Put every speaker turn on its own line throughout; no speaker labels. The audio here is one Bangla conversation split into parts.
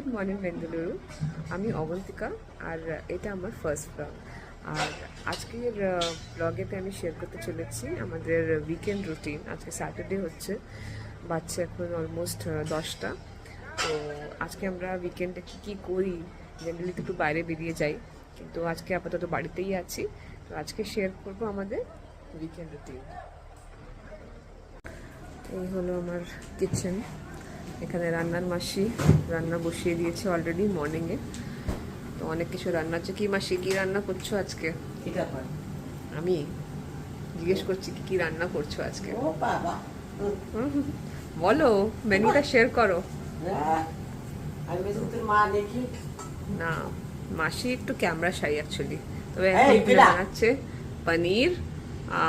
Good morning Bengaluru. আমি অবন্তিকা আর এটা আমার ফার্স্ট ব্লগ। আর আজকের ব্লগেতে আমি শেয়ার করতে চলেছি আমাদের উইকেন্ড রুটিন। আজকে স্যাটারডে হচ্ছে, বাচ্চা এখন অলমোস্ট 10টা। তো আজকে আমরা উইকেন্ডে কী কী করি, জেনারেলি তো একটু বাইরে বেরিয়ে যাই, কিন্তু আজকে আপাতত বাড়িতেই আছি। তো আজকে শেয়ার করবো আমাদের উইকেন্ড রুটিন। এই হলো আমার কিচেন। এখানে রান্নার মাসি রান্না বসিয়ে দিয়েছে অলরেডি মর্নিংয়ে। তো অনেক কিছু রান্না হচ্ছে। কি মাসি, কি রান্না করছো আজকে? আমি জিজ্ঞেস করছি কি কি রান্না করছো আজকে। বলো, মেনুটা শেয়ার করো। না, মাসি একটু ক্যামেরা শাই অ্যাকচুয়ালি। তবে এখন বানাচ্ছে পনির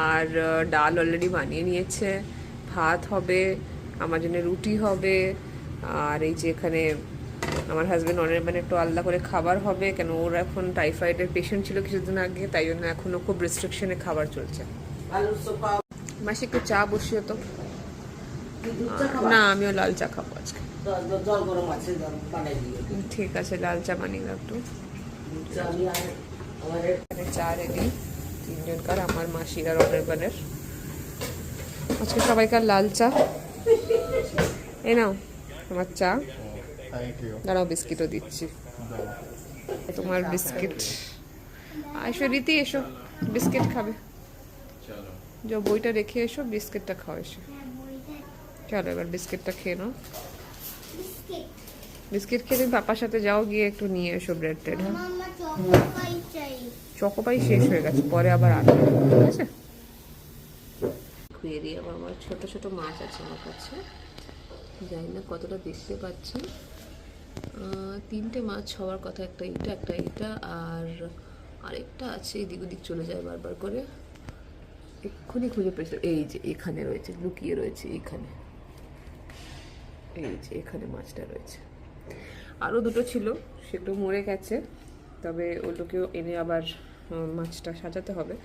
আর ডাল অলরেডি বানিয়ে নিয়েছে। ভাত হবে, আমার জন্য রুটি হবে, আর এই যে এখানে আমার হাজব্যান্ড অনির্বাণ একটু আলাদা করে খাবার হবে, কেন ওর এখন টাইফয়েডের পেশেন্ট ছিল কিছুদিন আগে, তাই জন্য এখনও খুব রেস্ট্রিকশনে খাবার চলছে। মাসি একটু চা বসিও তো। না, আমিও লাল চা খাবো আজকে। ঠিক আছে, লাল চা বানিয়ে দাও একটু। চা রেডি তিনজনকার, আমার মাসির আর অনির্বাণের। আজকে সবাইকার লাল চা। এই নাও তোমার চা। দাঁড়াও, বিস্কিটও দিচ্ছি। তোমার বিস্কিট। এসো রীতি, এসো বিস্কিট খাবে। যে বইটা রেখে এসো, বিস্কিটটা খাও এসে। চলো এবার বিস্কিটটা খেয়ে নাও। বিস্কিট খেয়ে তুমি পাপার সাথে যাও, গিয়ে একটু নিয়ে এসো ব্রেড টেড। হ্যাঁ, চকোপাই শেষ হয়ে গেছে, পরে আবার আনবে, ঠিক আছে? খুঁয়ে দিয়ে আবার আমার ছোট ছোট মাছ আছে আমার কাছে, জানি না কতটা দেখতে পাচ্ছি। 3টে মাছ হওয়ার কথা, একটা এটা আর আরেকটা আছে, এদিক ওদিক চলে যায় বারবার করে। এক্ষুনি খুঁজে পেয়েছিল, এই যে এখানে রয়েছে, লুকিয়ে রয়েছে এইখানে। এই যে এখানে মাছটা রয়েছে। আরও দুটো ছিল, সেগুলো মরে গেছে, তবে ওগুলোকেও এনে আবার মাছটা সাজাতে হবে।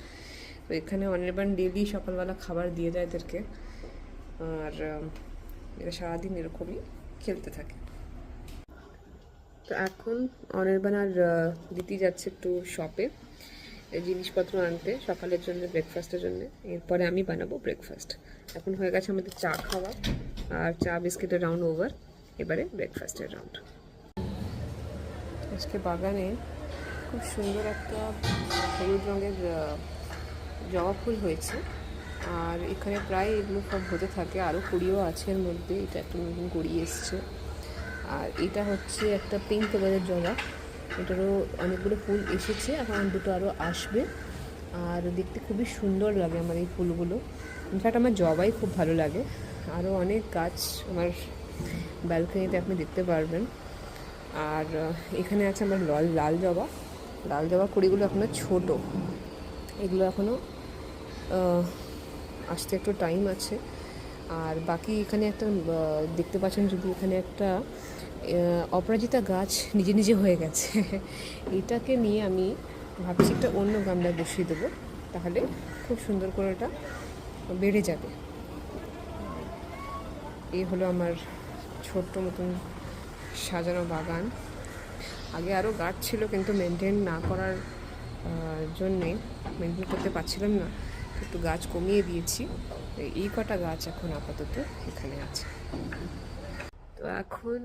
তো এখানে অনির্বাণ ডেলি সকালবেলা খাবার দিয়ে দেয় এদেরকে, আর এরা সারাদিন এরকমই খেলতে থাকে। তো এখন অনির্বাণ আর দিদি যাচ্ছে একটু শপে জিনিসপত্র আনতে সকালের জন্য, ব্রেকফাস্টের জন্য। এরপরে আমি বানাবো ব্রেকফাস্ট। এখন হয়ে গেছে আমাদের চা খাওয়া আর চা বিস্কিটের রাউন্ড ওভার, এবারে ব্রেকফাস্টের রাউন্ড। আজকে বাগানে খুব সুন্দর একটা হলুদ রঙের জবা ফুল হয়েছে, আর এখানে প্রায় এগুলো সব হতে থাকে, আরও কুড়িও আছে এর মধ্যে। এটা একটা নতুন কুড়ি এসছে। আর এটা হচ্ছে একটা পিঙ্ক কালারের জবা, এটারও অনেকগুলো ফুল এসেছে, এখন দুটো আরও আসবে। আর দেখতে খুবই সুন্দর লাগে আমার এই ফুলগুলো। ইনফ্যাক্ট আমার জবাই খুব ভালো লাগে। আরও অনেক গাছ আমার ব্যালকনিতে আপনি দেখতে পারবেন। আর এখানে আছে আমার লাল জবা। লাল জবা কুড়িগুলো এখনও ছোটো, এগুলো এখনও আসতে একটু টাইম আছে। আর বাকি এখানে একটা দেখতে পাচ্ছেন যদি, এখানে একটা অপরাজিতা গাছ নিজে নিজে হয়ে গেছে। এটাকে নিয়ে আমি ভাবছি একটা অন্য গামলায় বসিয়ে দেবো, তাহলে খুব সুন্দর করে এটা বেড়ে যাবে। এই হলো আমার ছোট্ট মতন সাজানো বাগান। আগে আরও গাছ ছিল, কিন্তু মেনটেন না করার জন্যে, মেনটেন করতে পারছিলাম না, একটু গাছ কমিয়ে দিয়েছি। এই কটা গাছ এখন আপাতত এখানে আছে। তো এখন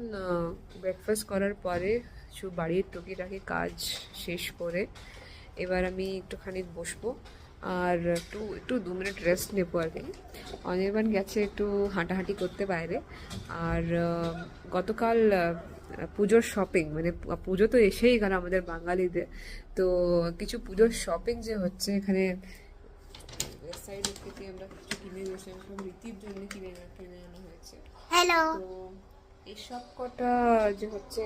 ব্রেকফাস্ট করার পরে বাড়ির টুকিটাকি কাজ শেষ করে এবার আমি একটুখানি বসবো আর একটু 2 মিনিট রেস্ট নেবো আর কি। অনির্বাণ গেছে একটু হাঁটাহাঁটি করতে বাইরে। আর গতকাল পুজোর শপিং, মানে পুজো তো এসেই গেল আমাদের বাঙালিদের, তো কিছু পুজোর শপিং যে হচ্ছে এখানে সাইডের থেকে আমরা কিছু কিনে নিয়েছিলাম, সব রীতির জন্য কিনে আনা হয়েছে। হ্যালো। তো এইসব কটা যে হচ্ছে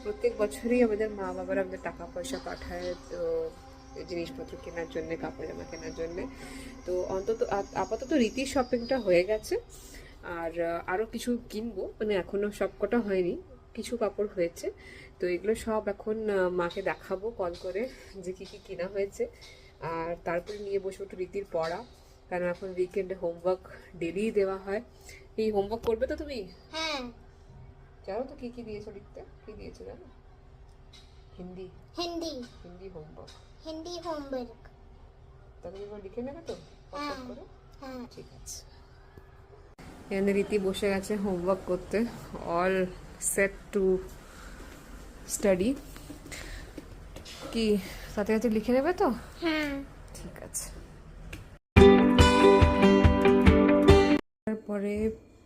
প্রত্যেক বছরই আমাদের মা বাবারা আমাদের টাকা পয়সা পাঠায়, তো জিনিসপত্র কেনার জন্যে, কাপড় জামা কেনার জন্যে। তো অন্তত আপাতত রীতির শপিংটা হয়ে গেছে। আর আরও কিছু কিনবো, মানে এখনও সব কটা হয়নি, কিছু কাপড় হয়েছে। তো এগুলো সব এখন মাকে দেখাবো কল করে যে কী কী কেনা হয়েছে। আর তারপরে নিয়ে বসবো একটু রীতির পড়া, কারণ এখন উইকেন্ডে হোমওয়ার্ক ডেলি দেওয়া হয়। এই হোমওয়ার্ক করবে তো তুমি? হ্যাঁ। জানো তো কি দিয়েছো লিখতে? কি দিয়েছো জানো? হিন্দি
হিন্দি
হিন্দি হোমওয়ার্ক।
হিন্দি হোমওয়ার্ক।
তাহলে এবার লিখে নেবে তো
হ্যাঁ
পছন্দ করে?
হ্যাঁ।
ঠিক আছে। এখানে রীতি বসে গেছে হোমওয়ার্ক করতে, অল সেট টু স্টাডি। কি সাথে সাথে লিখে নেবে তো?
হ্যাঁ।
ঠিক আছে। তারপরে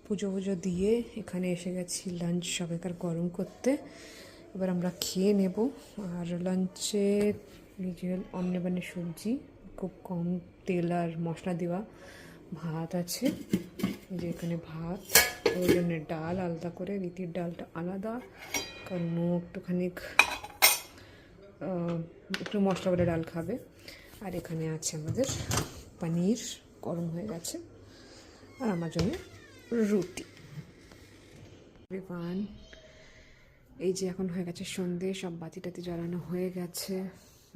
পুজো পুজো দিয়ে এখানে এসে গেছি লাঞ্চ সবাইকার গরম করতে। এবার আমরা খেয়ে নেব। আর লাঞ্চে নিজের অন্নবানের সবজি, খুব কম তেল আর মশলা দেওয়া, ভাত আছে, যে এখানে ভাত, ওই জন্য ডাল আলাদা করে, রীতির ডালটা আলাদা, কারণ ও একটুখানি একটু মশলাওয়ালা ডাল খাবে। আর এখানে আছে আমাদের পনির গরম হয়ে গেছে, আর আমার জন্য রুটি। এই যে এখন হয়ে গেছে সন্ধে, সব বাতি টাতি জ্বালানো হয়ে গেছে।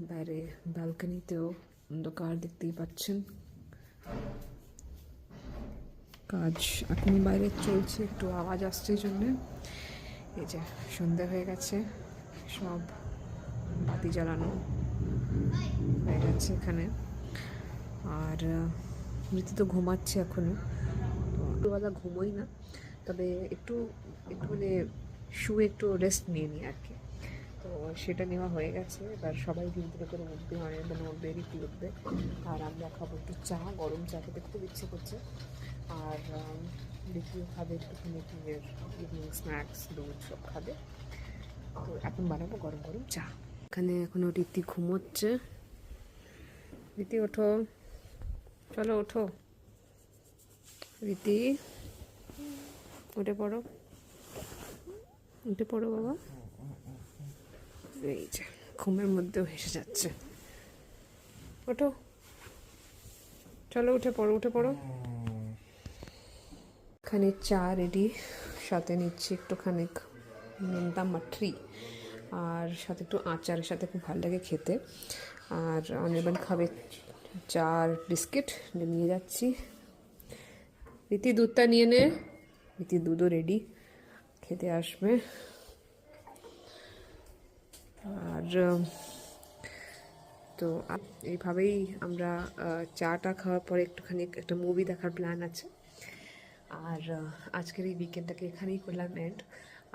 বাইরে ব্যালকনিতেও অন্ধকার, দেখতেই পাচ্ছেন। কাজ এখন বাইরে চলছে, একটু আওয়াজ আসছে এই জন্যে। এই যে সন্ধে হয়ে গেছে, সব বাতি জ্বালানো হয়ে গেছে এখানে। আর রীতি তো ঘুমাচ্ছে এখনো, তো দুবেলা ঘুমোই না, তবে একটু একটু মানে শুয়ে একটু রেস্ট নিয়ে নিই আর কি। তো সেটা নেওয়া হয়ে গেছে। এবার সবাই ধীরে ধীরে করে উঠবে, অনেকদিন উঠবে, রীতি উঠবে, আর আমরা খাবো একটু চা, গরম চা খেতে খুব ইচ্ছে করছে। আর রীতিও খাবে একটুখানি ইভিনিং স্ন্যাক্স, দুধ সব খাবে। তো এখন বানাবো গরম গরম চা। এখানে এখনো রীতি ঘুমোচ্ছে। রীতি ওঠো, চলো ওঠো রীতি, উঠে পড়ো, উঠে পড়ো বাবা। এই যে ঘুমের মধ্যেও হেসে যাচ্ছে। ওঠো, চলো উঠে পড়ো, উঠে পড়ো। এখানে চা রেডি, সাথে নিচ্ছি একটুখানি নোনতা মাটরি, আর সাথে একটু আচারের সাথে খুব ভালো লাগে খেতে। আর অনির্বাণ খাবে চা আর বিস্কিট, নিয়ে যাচ্ছি। রীতি দুধটা নিয়ে নে, রীতি দুধও রেডি, খেতে আসবে। আর তো এইভাবেই আমরা চাটা খাওয়ার পরে একটুখানি একটা মুভি দেখার প্ল্যান আছে। আর আজকের এই উইকেন্ডটাকে এখানেই করলাম এন্ড।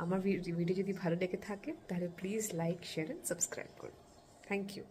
আমার ভিডিও যদি ভালো লেগে থাকে তাহলে please like, share and subscribe করুন। Thank you.